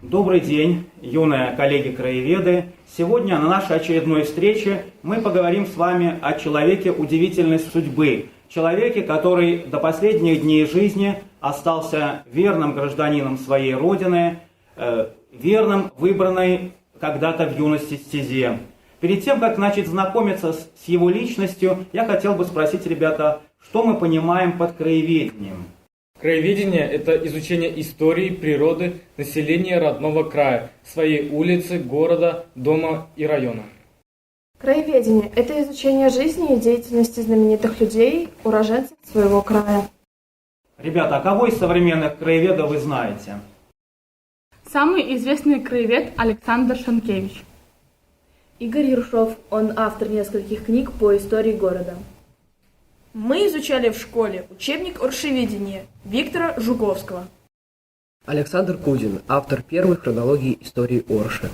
Добрый день, юные коллеги-краеведы. Сегодня на нашей очередной встрече мы поговорим с вами о человеке удивительной судьбы. Человеке, который до последних дней жизни остался верным гражданином своей родины, верным выбранной когда-то в юности стезе. Перед тем, как начать знакомиться с его личностью, я хотел бы спросить, ребята, что мы понимаем под краеведением? Краеведение – это изучение истории, природы, населения родного края, своей улицы, города, дома и района. Краеведение – это изучение жизни и деятельности знаменитых людей, уроженцев своего края. Ребята, а кого из современных краеведов вы знаете? Самый известный краевед Александр Шенкевич. Игорь Ершов, он автор нескольких книг по истории города. Мы изучали в школе учебник оршеведения Виктора Жуковского. Александр Кузин, автор первой хронологии истории Орши.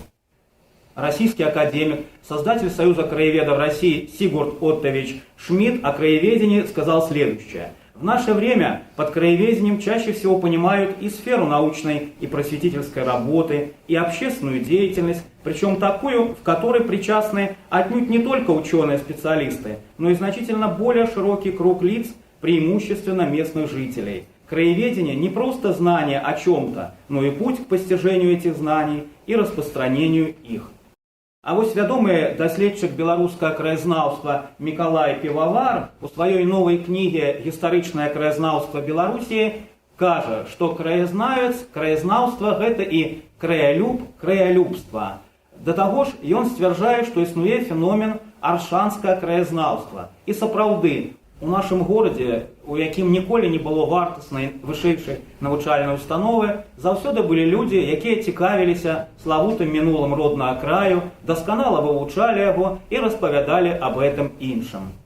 Российский академик, создатель Союза краеведов России Сигурд Оттович Шмидт о краеведении сказал следующее. В наше время под краеведением чаще всего понимают и сферу научной и просветительской работы, и общественную деятельность, причем такую, в которой причастны отнюдь не только ученые-специалисты, но и значительно более широкий круг лиц, преимущественно местных жителей. Краеведение не просто знание о чем-то, но и путь к постижению этих знаний и распространению их. А вось вядомы даследчык беларускага краязнаўства Мікалай Півавар у сваёй новай кніге «Гістарычнае краязнаўства Беларусі» кажа, што краязнаўства гэта і краялюбства. Да таго ж ён сцвярджае, што існуе феномен аршанскага краязнаўства. І сапраўды, у нашым горадзе, у якім ніколі не было вартаснай вышэйшай навучальнай установы, заўсёды былі людзі, якія цікавіліся славутым мінулым роднага краю, дасканала вывучалі яго і распавядалі аб гэтым іншым.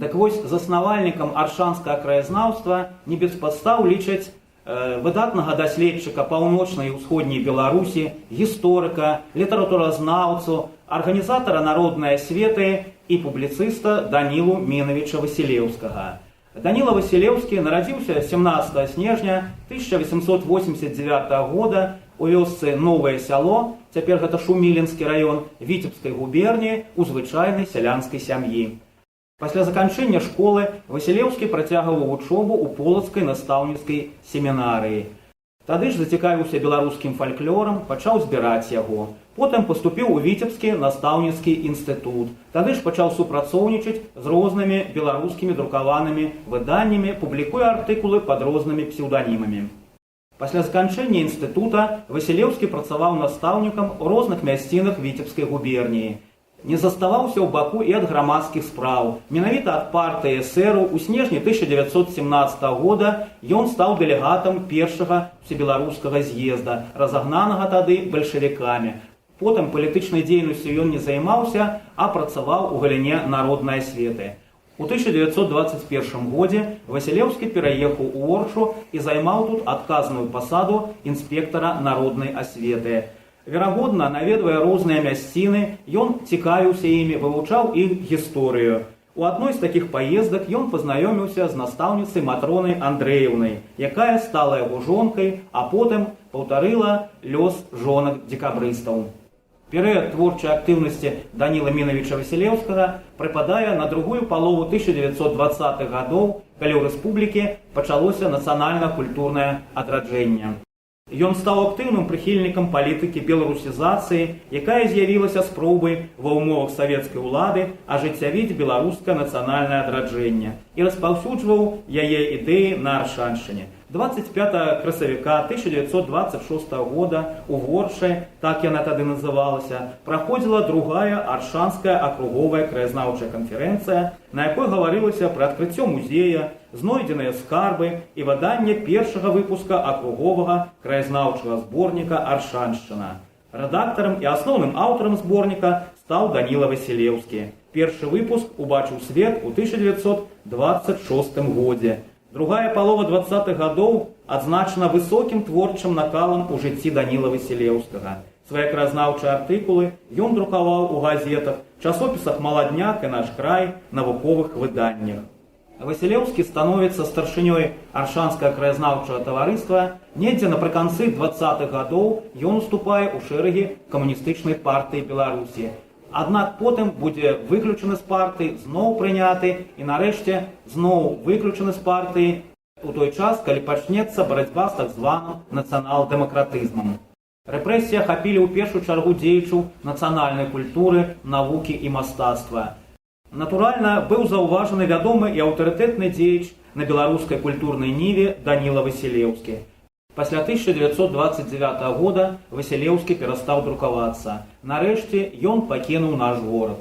Так вось, заснавальнікам аршанскага краязнаўства не без падстаў лічаць выдатнага даследчыка паўночнай і ўсходняй Беларусі, гісторыка, літаратуразнаўцу, арганізатара народнай асветы і публіцыста Данілу Мінавіча Васілеўскага. Даніла Васілеўскі нарадзіўся 17 снежня 1889 года у вёсцы Новае сяло, цяпер гэта Шумілінскі раён, Віцебскай губерніі, у звычайнай сялянскай сям'і. Пасля заканчэння школы Васілеўскі працягваў вучобу ў полацкай настаўніцкай семінарыі. Тады ж зацікавіўся беларускім фальклорам, пачаў збіраць яго. Потым паступіў у Віцебскі настаўніцкі інстытут. Тады ж пачаў супрацоўнічаць з рознымі беларускімі друкаванымі выданнямі, публікуе артыкулы пад рознымі псеўданімамі. Пасля заканчэння інстытута Васілеўскі працаваў настаўнікам у розных мясцінах Віцебскай губерніі. Не заставаўся ў баку і ад грамадскіх спраў. Менавіта ад партыі эсэраў у снежні 1917 года ён стаў дэлегатам першага усебеларускага з'езда, разагнанага тады бальшавікамі. Потым палітычнай дзейнасцю ён не займаўся, а працаваў у галіне народнай асветы. У 1921 годзе Васілеўскі пераехаў у Оршу і займаў тут адказную пасаду інспектара народнай асветы. Верагодна, наведвая розныя мясціны, ён цікавіўся імі, вывучаў іх гісторыю. У адной з такіх паездак ён пазнаёміўся з настаўніцай Матронай Андрэеўнай, якая стала яго жонкай, а потым паўтарыла лёс жонак дзекабрыстаў. Перыяд творчай актыўнасці Даніла Мінавіча Васілеўскага прыпадае на другую палову 1920-х гадоў, калі ў рэспублікі пачалося нацыянальна-культурнае адраджэнне. Ён стаў актыўным прыхільнікам палітыкі беларусізацыі, якая з'явілася спробай ва ўмовах савецкай улады ажыццявіць беларускае нацыянальнае адраджэнне і распаўсюджваў яе ідэі на Аршаншчыне. 25 красавіка 1926 года у Оршы, так яна тады называлася, праходзіла другая Аршанская акруговая краязнаўчая канферэнцыя, на якой гаварылася пра адкрыццё музея, знойдзеныя скарбы і выданне першага выпуска акруговага краязнаўчага зборніка «Аршаншчына». Рэдактарам і асноўным аўтарам зборніка стаў Даніла Васілеўскі. Першы выпуск убачыў свет у 1926 годзе. Другая палова 20-х гадоў адзначана высокім творчым накалам у жыцці Даніла Васілеўскага. Свае краязнаўчыя артыкулы ён друкаваў у газетах, часопісах «Маладняк» і «Наш край», навуковых выданнях. Васілеўскі становіцца старшынёй Аршанскага краязнаўчага таварыства. Недзе напрыканцы 20-х гадоў ён уступае ў шэрагі камуністычнай партыі Беларусі. Аднак потым будзе выключаны з партыі, зноў прыняты і нарэшце зноў выключаны з партыі у той час, калі пачнецца барацьба з так званым нацыянал-дэмакратызмам. Рэпрэсіі ахапілі ў першую чаргу дзеячаў нацыянальнай культуры, навукі і мастацтва. Натуральна, быў заўважаны вядомы і аўтарытэтны дзеяч на беларускай культурнай ніве Даніла Васілеўскі. Пасля 1929 года Васілеўскі перастаў друкавацца. Нарэшце ён пакінуў наш горад.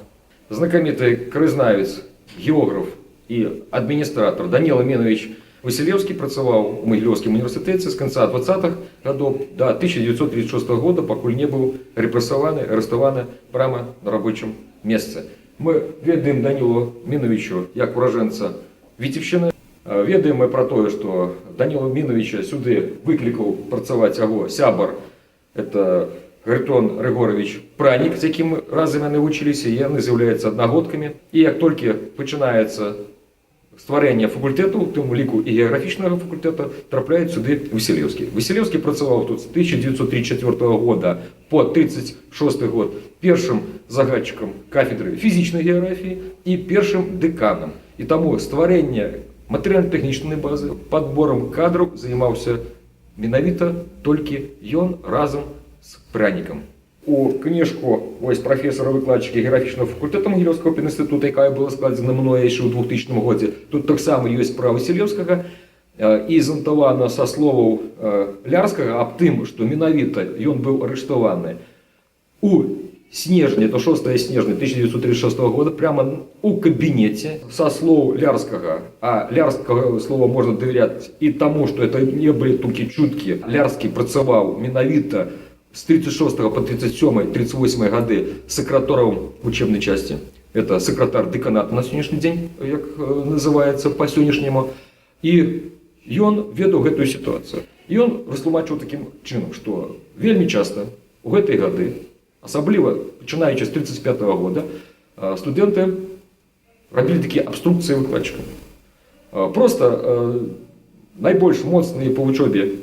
Знакомитый краязнавец, географ и администратор Данил Аменович Васілеўскі працаваў у Магілёўскім універсітэце з канца 20-х гадоў до 1936 года, пакуль не быў рэпрэсаваны, арыштаваны прямо на рабочым месцы. Мы ведаем Данілу Міновичу як уражэнца Віцебшчыны. Ведаем мы про тое, што Данілу Міновича сюды выклікаў працаваць яго сябар. Это Гаритон Рыгорович Пранік, з якім разам яны вучыліся, яны з'яўляюцца аднагодкамі. І як толькі пачынаецца стварэнне факультэту, у тым ліку і геаграфічнага факультэта, трапляе сюды Васілеўскі. Васілеўскі працаваў тут з 1934 года по 1936 год першым загадчыкам кафедры фізічнай геаграфіі і першым дэканам. І таму стварэнне матэрыяльна-тэхнічнай базы, падборам кадраў займаўся менавіта толькі ён разам з Прянікам. У кніжку прафесара-выкладчыка геаграфічнага факультэта Магілёўскага пединстытута, якая была складзена мною яшчэ ў 2000 годзе, тут таксама ёсць пра Васілеўскага і занатавана са словаў Лярскага аб тым, што менавіта ён быў арыштаваны у снежні, то 6 снежня 1936 года, прямо у кабінеце, са слоў Лярскага. А Лярскага слова можна давяряць і таму, што это не былі толькі чуткі. Лярскі працаваў менавіта с 36 по 37-38 годы секретаром учебной части. Это секретарь деканата на сегодняшний день, как называется по сегодняшнему. И он ведал эту ситуацию. И он растлумачил таким чином, что вельми часто в этой годы, особливо начинаючи с 1935 года, студенты робили такие обструкции выкладчикам. Просто найбольш моцные по учебе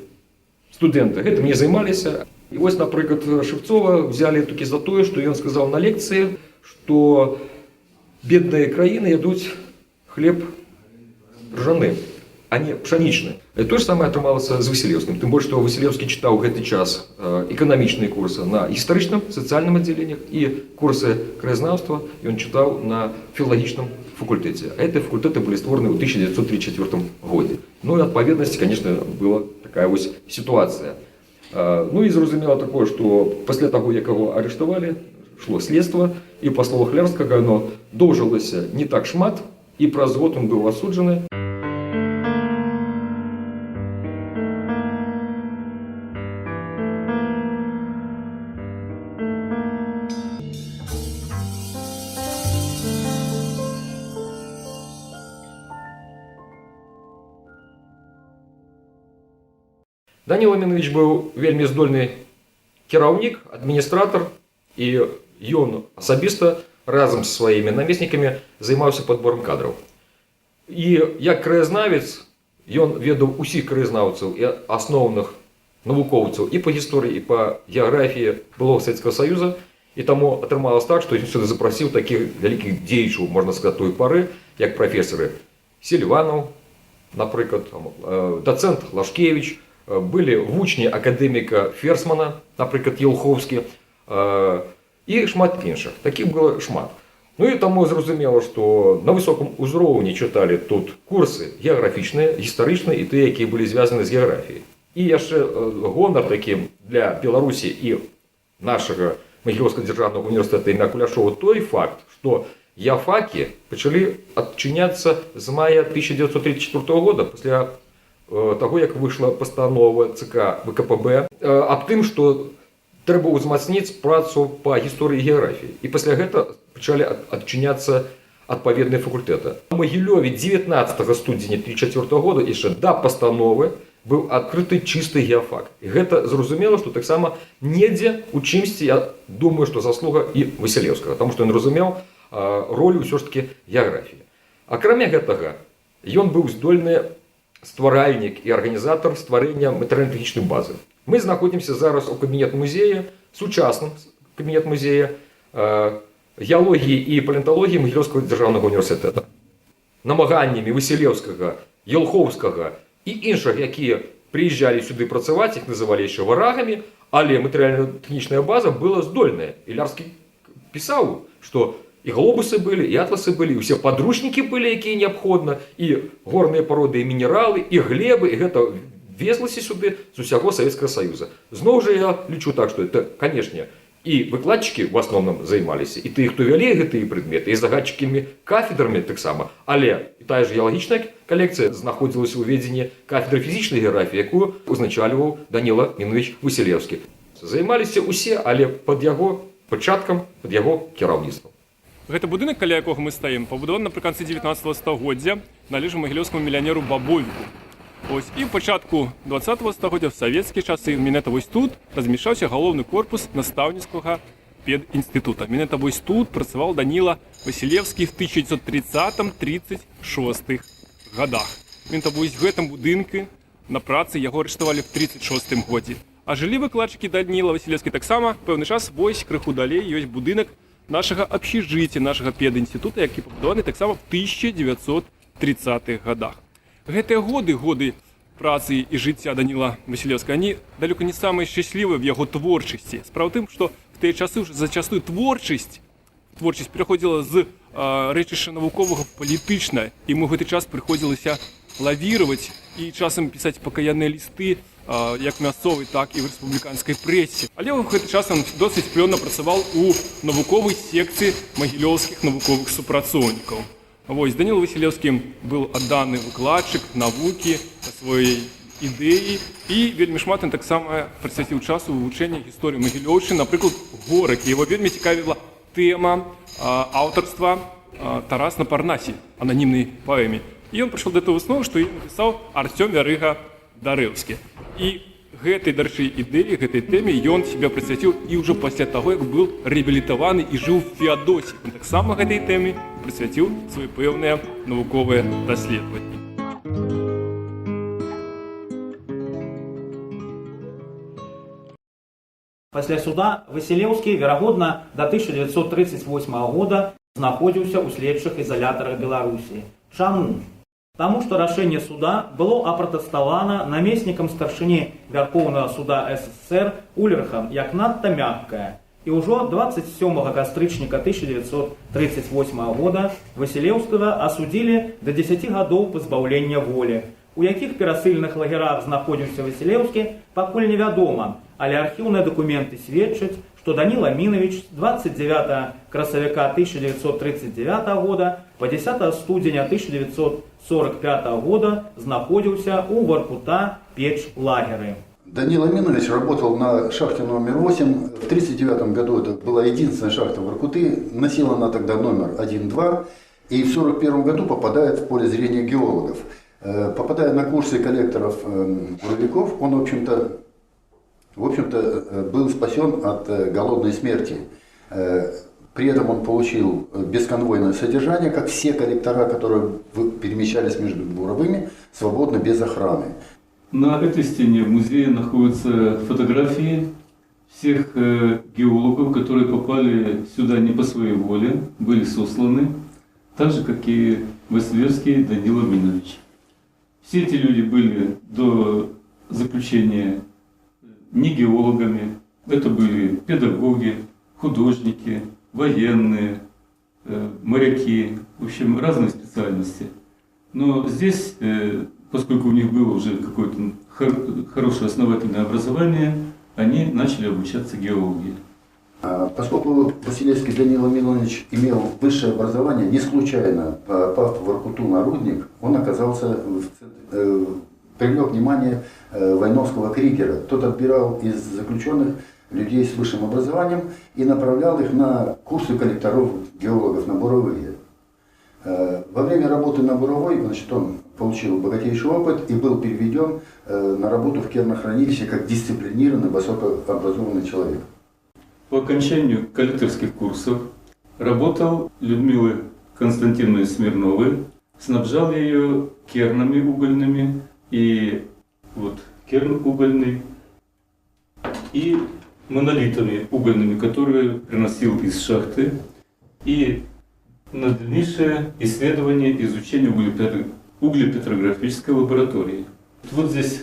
студенты этим не занимались. И вот, например, Шевцова взяли таки за то, что он сказал на лекции, что бедные краины ядут хлеб ржаный, а не пшеничный. И то же самое атрымалось с Васілеўскім. Тем более, что Васілеўскі читал в этот час экономичные курсы на историчном, социальном отделениях и курсы краязнаўства он читал на филологичном факультете. А эти факультеты были створаны в 1934 году. Ну и отповедность, конечно, была такая вот ситуация. Ну і зрозуміло такое, што пасля таго, як яго арыштавалі, шло следства, і па словах Лярскага оно доўжылася не так шмат, і праз год он быў асуджаны. Даніл Аменович быў вельмі здольны кіраўнік, адміністратар, і ён асабіста разам з сваімі намеснікамі займаўся падборам кадраў. І як краязнавец ён ведаў усіх краязнаўцаў і асноўных навукоўцаў і па гісторыі, і па геаграфіі былога Савецкага Саюза, і таму атрымалось так, што ён сюды запрасіў такіх вялікіх дзеячаў, можна сказаць, той пары, як прафесары Селіванаў, напрыклад, дацэнт Лашкевіч, были вучні акадэміка Ферсмана, напрыклад, Елховскі, і шмат іншых. Такіх было шмат. Ну і таму зразумела, што на высокім узроўні чыталі тут курсы геаграфічныя, гістарычныя і тыя, якія былі звязаны з геаграфіяй. І яшчэ гонар такі для Беларусі і нашага Магілёўскага дзяржаўнага універсітэта імя Куляшова той факт, што яфакі пачалі адчыняцца з мая 1934 года, пасля того, як вышла постанова ЦК ВКПБ аб тым, што трэба ўзмацніць працу па гісторыі і геаграфіі. І пасля гэта пачалі адчыняцца адпаведныя факультэты. У Магілёве 19 студзеня 1934 года яшчэ да пастановы быў адкрыты чысты геафак. І гэта зразумела, што таксама недзе у чымсьці, я думаю, што заслуга і Васілеўскага, таму што ён разумеў ролю ўсё ж такі геаграфіі. Акрамя гэтага, Ён быў здольны стваральнік і арганізатар стварэння матэрыяльна-тэхнічнай базы. Мы знаходзімся зараз у кабінет музея, сучасным кабінет музея геалогіі і палеанталогіі Магілёўскага дзяржаўнага універсітэта. Намаганнямі Васілеўскага, Елхоўскага і іншых, якія прыязджалі сюды працаваць, іх называлі яшчэ варагамі, але матэрыяльна-тэхнічная база была здольная. І Лярскі пісаў, што і глобусы былі, і атласы былі, і ўсе падручнікі былі, якія неабходна, і горныя пароды, і мінералы, і глебы, і гэта везлася сюды з усяго Савецкага Саюза. Зноў жа я лічу так, што это, канешне, і выкладчыкі ў асноўным займаліся, і тыя, хто вялі гэтыя предметы, і загадчыкамі кафедрамі таксама. Але і тая ж геалагічная калекцыя знаходзілася ў ведзенні кафедры фізічнай геаграфіі, якую узначальваў Даніла Мінович Васілеўскі. Займаліся ўсе, але пад яго пачаткам, пад яго кіраўніцтвам. Гэты будынак, каля якога мы стаім, пабудаваны напрыканцы 19 стагоддзя, належаў магілёўскаму мільянеру Бабовіку. І ў пачатку 20 стагоддзя в савецкія часы менавіта вось тут размяшчаўся галоўны корпус настаўніцкага педінстытута. Менавіта вось тут працаваў Даніла Васілеўскі в 1930-36 годах. Менавіта вось в гэтым будынку на працы яго арыштавалі в 36 годзе. А жылі выкладчыкі Даніла Васілеўскі таксама пэўны час вось крыху далей ёсць будынак нашага абшчыжыцця, нашага педінстытута, які пабудаваны таксама в 1930-х годах. Гэтыя годы працы і жыцця Даніла Васілеўскага, они далёка не самыя шчаслівыя в яго творчасці. Справа ў тым, што в тыя часы ўжо зачастую творчасць пераходзіла з рэчышча навуковага в палітычнае, і мы гэты час прыходзілася лавіраваць і часам пісаць пакаянныя лісты як мясцовай, так і в рэспубліканскай прэсе. Але ў гэты час ён досыць плённа працаваў у навуковай секцыі магілёўскіх навуковых супрацоўнікаў. Вось, Даніл Васілеўскі быў адданы выкладчык навукі, сваёй ідэі, і вельмі шмат ён таксама прысвяціў часу вывучэння гісторыі Магілёўшчыны, напрыклад, горак. Яго вельмі цікавіла тэма аўтарства Тарас на Парнасе, ананімнай паэме. І ён прыйшоў да той высновы, што ім напісаў Артём Вярыга Дарэўскі. І гэтай, дарэчы, ідэі, гэтай тэме ён себе прысвяціў і ўжо пасля таго, як быў рэабілітаваны і жыў в Феадосі. Ён таксама гэтай тэме прысвяціў свае пэўныя навуковыя даследаванні. Пасля суда Васілеўскі, верагодна, до 1938 года знаходзіўся ў следчых ізалятарах Беларусі. Чаму? Таму што рашэнне суда было апратэставана намеснікам старшыні Вярхоўнага суда СССР Ульрыхам як надта мяккае. І ўжо 27 кастрычніка 1938 года Васілеўскага асудзілі да 10 гадоў пазбаўлення волі. У якіх перасыльных лагерах знаходзіўся Васілеўскі, пакуль невядома, але архіўныя дакументы сведчаць, што Даніла Мінович з 29 красавіка 1939 года по 10 студзеня 1945 года знаходзіўся у Воркута печ-лагеры. Данила Минович работал на шахте номер 8. В 1939 году это была единственная шахта Воркуты. Носила она тогда номер 1-2. И в 1941 году попадает в поле зрения геологов. Попадая на курсы коллекторов буровиков, он, в общем-то, был спасен от голодной смерти. При этом он получил бесконвойное содержание, как все коллектора, которые перемещались между буровыми, свободно, без охраны. На этой стене в музее находятся фотографии всех геологов, которые попали сюда не по своей воле, были сосланы, так же, как и Василевский Данила Минович. Все эти люди были до заключения не геологами, это были педагоги, художники, военные, моряки, в общем, разные специальности. Но здесь, поскольку у них было уже какое-то хорошее основательное образование, они начали обучаться геологии. Поскольку Василевский Данила Милонович имел высшее образование, не случайно попав в Воркуту на рудник, он оказался, привлек внимание Войновского кригера. Тот отбирал из заключенных людей с высшим образованием и направлял их на курсы коллекторов геологов, на буровые. Во время работы на буровой, значит, он получил богатейший опыт и был переведен на работу в кернохранилище как дисциплинированный, высокообразованный человек. По окончанию коллекторских курсов работал Людмилой Константиновной Смирновой снабжал ее кернами угольными, и вот керн угольный, и монолитами угольными, которые приносил из шахты, и на дальнейшее исследование и изучение углепетрографической лаборатории. Вот здесь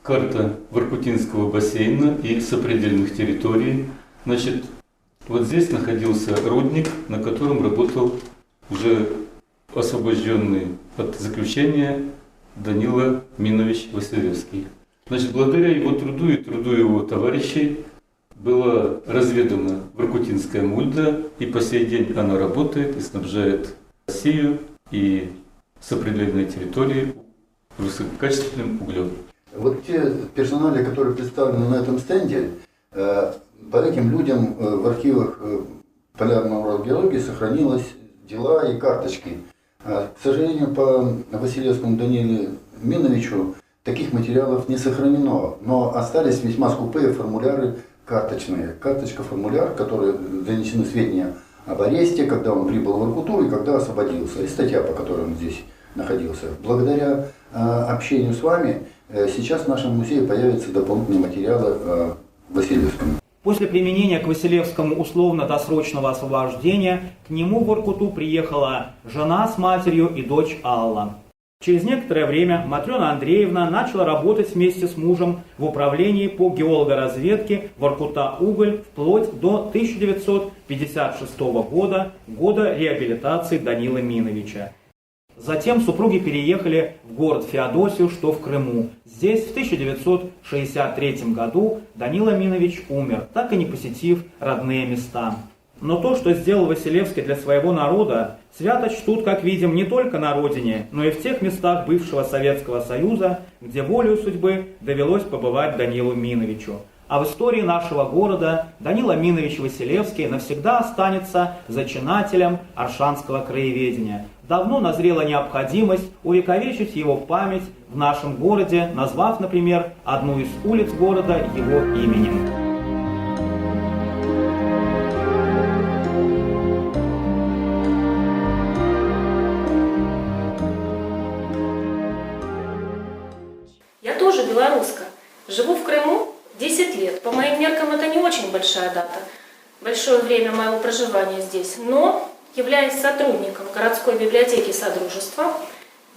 карта Воркутинского бассейна и сопредельных территорий. Значит, вот здесь находился рудник, на котором работал уже освобожденный от заключения Данила Минович Василевский. Значит, благодаря его труду и труду его товарищей была разведана Воркутинская мульда, и по сей день она работает и снабжает Россию и сопредельные территории высококачественным углем. Вот те персонали, которые представлены на этом стенде, по этим людям в архивах Полярного геологии сохранилось дела и карточки. К сожалению, по Василевскому Даниле Миновичу таких материалов не сохранено, но остались весьма скупые формуляры карточные. Карточка-формуляр, в которой занесены сведения об аресте, когда он прибыл в Воркуту и когда освободился, и статья, по которой он здесь находился. Благодаря общению с вами сейчас в нашем музее появятся дополнительные материалы о Василевском. После применения к Василевскому условно-досрочного освобождения к нему в Воркуту приехала жена с матерью и дочь Алла. Через некоторое время Матрена Андреевна начала работать вместе с мужем в управлении по геологоразведке Воркута-Уголь вплоть до 1956 года, года реабилитации Данила Миновича. Затем супруги переехали в город Феодосию, что в Крыму. Здесь в 1963 году Данила Минович умер, так и не посетив родные места. Но то, что сделал Василевский для своего народа, свято чтут, как видим, не только на родине, но и в тех местах бывшего Советского Союза, где волею судьбы довелось побывать Данилу Миновичу. А в истории нашего города Данила Минович Василевский навсегда останется зачинателем аршанского краеведения. Давно назрела необходимость увековечить его память в нашем городе, назвав, например, одну из улиц города его именем. Я тоже белоруска. Живу в Крыму 10 лет. По моим меркам это не очень большая дата, большое время моего проживания здесь. Но, являясь сотрудником городской библиотеки Содружества,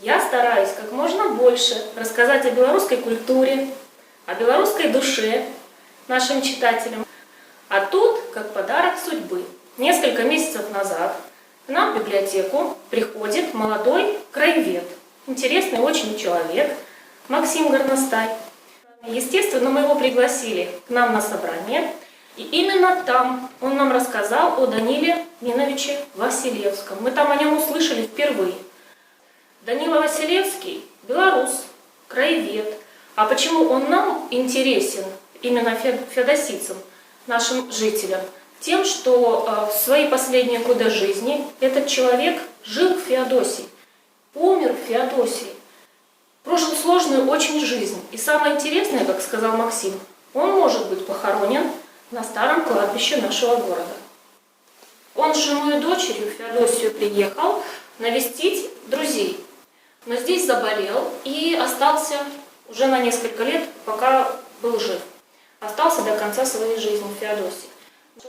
я стараюсь как можно больше рассказать о белорусской культуре, о белорусской душе нашим читателям. А тут, как подарок судьбы, несколько месяцев назад к нам в библиотеку приходит молодой краевед, интересный очень человек, Максим Горностай. Естественно, мы его пригласили к нам на собрание, и именно там он нам рассказал о Даниле Миновиче Василевском. Мы там о нем услышали впервые. Данила Василевский – белорус, краевед. А почему он нам интересен, именно феодосийцам, нашим жителям? Тем, что в свои последние годы жизни этот человек жил в Феодосии, умер в Феодосии. Прожил сложную очень жизнь. И самое интересное, как сказал Максим, он может быть похоронен на старом кладбище нашего города. Он с женой и дочерью в Феодосию приехал навестить друзей. Но здесь заболел и остался уже на несколько лет, пока был жив. Остался до конца своей жизни в Феодосии.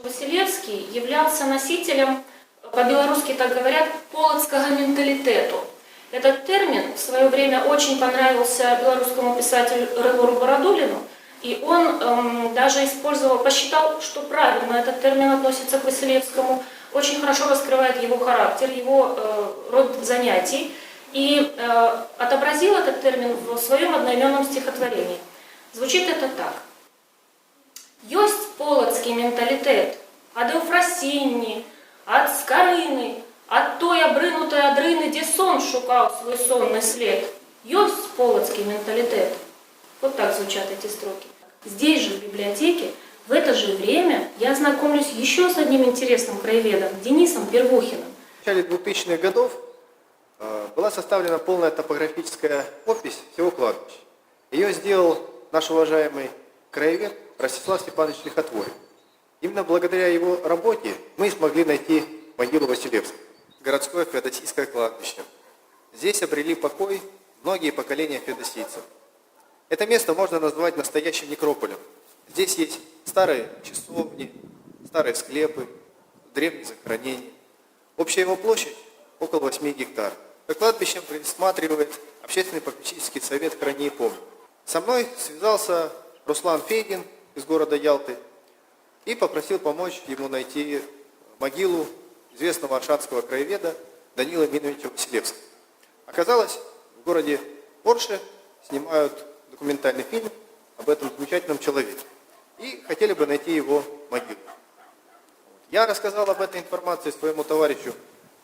Василевский являлся носителем, по-белорусски так говорят, полоцкого менталитету. Этот термин в свое время очень понравился белорусскому писателю Рылору Бородулину, и он даже использовал, посчитал, что правильно этот термин относится к Василевскому, очень хорошо раскрывает его характер, его род занятий, и отобразил этот термин в своем одноименном стихотворении. Звучит это так. «Есть полоцкий менталитет, ад Ефросинні, ад Скарини, от той обринутой адрыны, где сон шукал свой сонный след. Есть полоцкий менталитет». Вот так звучат эти строки. Здесь же, в библиотеке, в это же время я знакомлюсь еще с одним интересным краеведом, Денисом Первухиным. В начале 2000-х годов была составлена полная топографическая опись всего кладбища. Ее сделал наш уважаемый краевед Ростислав Степанович Лихотворин. Именно благодаря его работе мы смогли найти могилу Василевского, городское феодосийское кладбище. здесь обрели покой многие поколения феодосийцев. Это место можно назвать настоящим некрополем. Здесь есть старые часовни, старые склепы, древние захоронения. Общая его площадь около 8 гектар. За кладбищем присматривает Общественный попечительский совет «Храни и помни». Со мной связался Руслан Фейгин из города Ялты и попросил помочь ему найти могилу известного аршанского краеведа Данила Миновича Василевского. Оказалось, в городе Орше снимают документальный фильм об этом замечательном человеке и хотели бы найти его могилу. Я рассказал об этой информации своему товарищу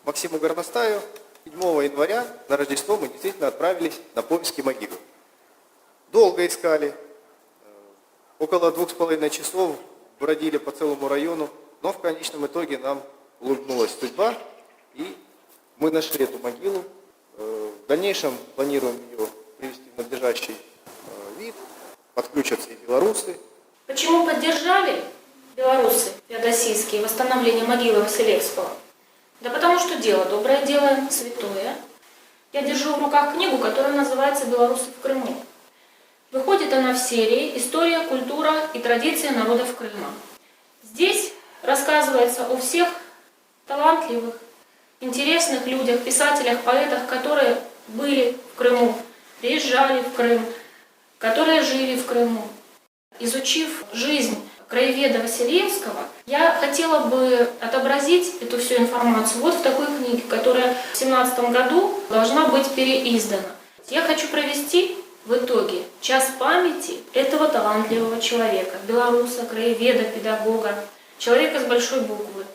Максиму Горностаю. 7 января на Рождество мы действительно отправились на поиски могилы. Долго искали, около 2,5 часов бродили по целому району, но в конечном итоге нам улыбнулась судьба, и мы нашли эту могилу. В дальнейшем планируем ее привести в надлежащий вид, подключатся и белорусы. Почему поддержали белорусы феодосийские восстановление могилы Василевского? Да потому что дело доброе, дело святое. Я держу в руках книгу, которая называется «Белорусы в Крыму». Выходит она в серии «История, культура и традиции народов Крыма». Здесь рассказывается о всех талантливых, интересных людях, писателях, поэтах, которые были в Крыму, приезжали в Крым, которые жили в Крыму. Изучив жизнь краеведа Василевского, я хотела бы отобразить эту всю информацию вот в такой книге, которая в 2017 году должна быть переиздана. Я хочу провести в итоге час памяти этого талантливого человека, белоруса, краеведа, педагога, человека с большой буквы.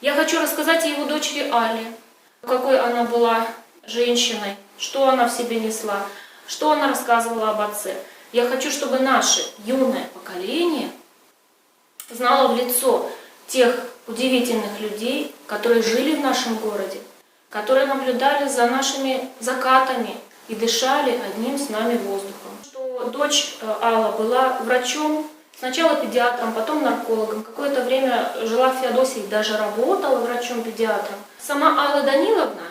Я хочу рассказать о его дочери Але, какой она была женщиной, что она в себе несла, что она рассказывала об отце. Я хочу, чтобы наше юное поколение знало в лицо тех удивительных людей, которые жили в нашем городе, которые наблюдали за нашими закатами и дышали одним с нами воздухом. Что дочь Алла была врачом, сначала педиатром, потом наркологом. Какое-то время жила в Феодосии, даже работала врачом-педиатром. Сама Алла Даниловна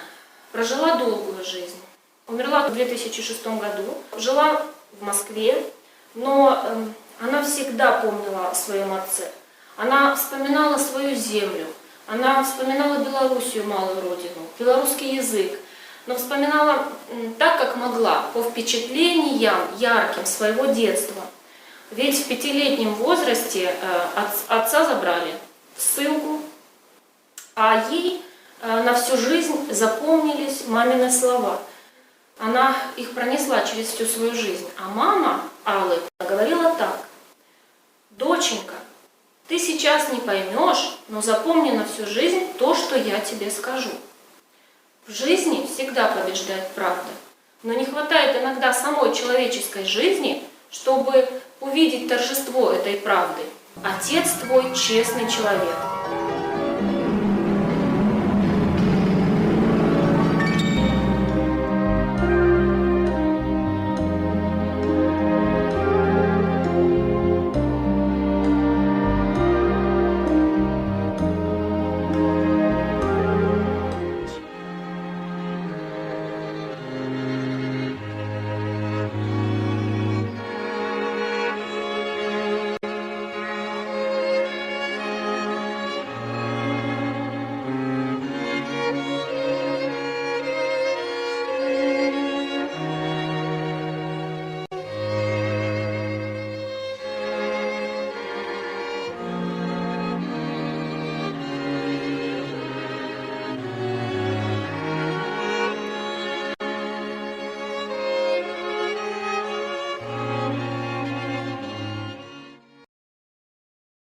прожила долгую жизнь. Умерла в 2006 году, жила в Москве, но она всегда помнила о своем отце. Она вспоминала свою землю, она вспоминала Белоруссию, малую родину, белорусский язык, но вспоминала так, как могла, по впечатлениям ярким своего детства. Ведь в 5-летнем возрасте отца забрали в ссылку, а ей на всю жизнь запомнились мамины слова. Она их пронесла через всю свою жизнь. А мама Аллы говорила так: «Доченька, ты сейчас не поймешь, но запомни на всю жизнь то, что я тебе скажу. В жизни всегда побеждает правда, но не хватает иногда самой человеческой жизни, чтобы увидеть торжество этой правды. Отец твой честный человек».